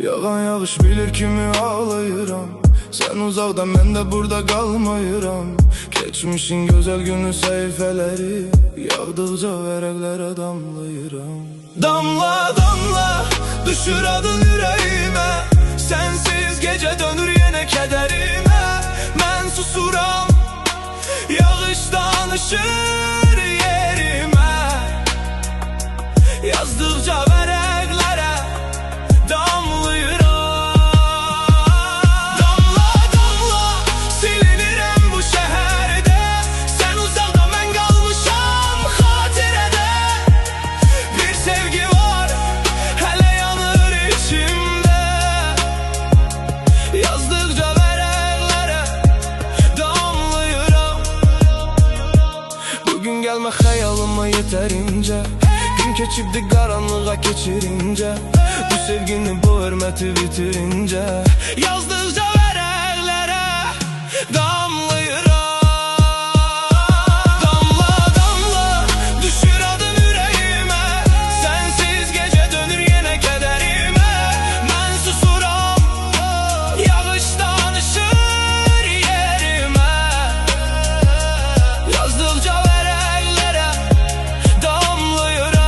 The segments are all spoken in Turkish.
Yağan yağış bilir kimi ağlayıram. Sen uzakdan ben de burada kalmayıram. Geçmişin güzel günü sayfeleri yağdıkça vərəqlərə damlayıram. Damla damla düşür adın yüreğime. Sensiz gece dönür yine kederime. Ben susuram, yağış danışır yerime. Yazdıkça vərəqlərə damlayıram. Damla damla silinirəm bu şehirde. Sen uzakda ben kalmışam hatirede. Bir sevgi var hele yanır içimde. Yazdıkça vərəqlərə damlayıram. Bugün gelme hayalıma yeterince. Gün keçibdi karanlığa geçirince. Bu sevgini bu hürmeti bitirince. Yazdıkça vərəqlərə damlayıram. Damla damla düşür adın yüreğime. Sensiz gece dönür yine kederime. Ben susuram, yağış danışır yerime. Yazdıkça vərəqlərə damlayıram.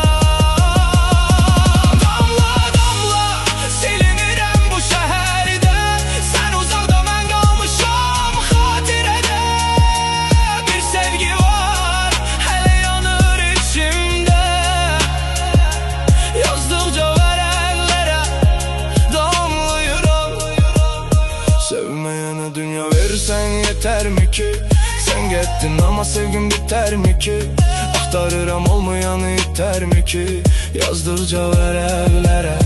Sevmeyene dünya verirsen yeter mi ki? Sen gittin ama sevgim biter mi ki? Aktarıram olmayanı iter mi ki? Yazdıkça vərəqlərə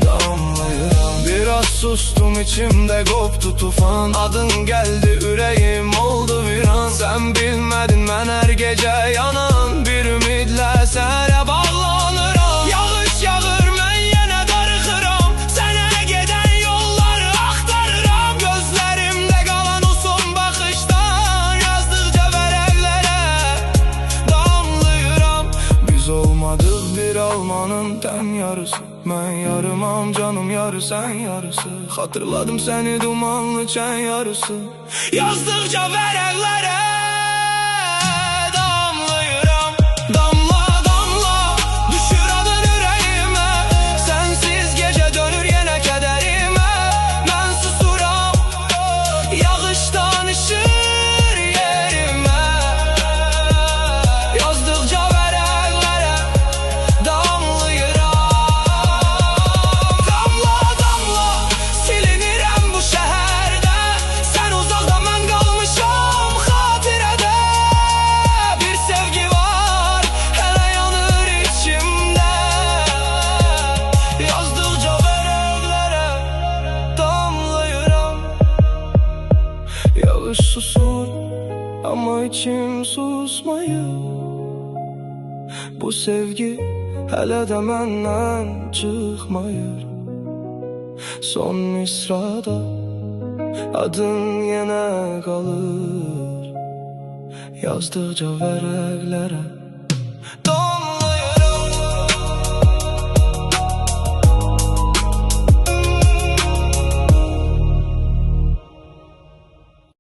damlayıram. Biraz sustum içimde koptu tufan. Adın geldi yüreğim oldu viran. Sen bilmedin ben her gece yanan bir ümidle sənə bağlanıram. Yağış yağır ben yine darıxıram. Sənə geden yolları axtarıram. Gözlerimde kalan o son bakıştan. Yazdıkça vərəqlərə damlayıram. Biz olmadık bir almanın təm yarısı. Ben yarımam canım yarı sen yarısı. Hatırladım seni dumanlı çen yarısı. Yazdıkça vərəqlərə damlayıram. Damla damla düşür adın yüreğime. Sensiz gece dönür yine kederime. Ben susuram, yağış danışır yerime. Yazdıkça vərəqlərə damlayıram. Yağış susur ama içim susmayır. Bu sevgi hele de menden çıkmayır. Son misrada adın yine kalır. Yazdıkça vərəqlərə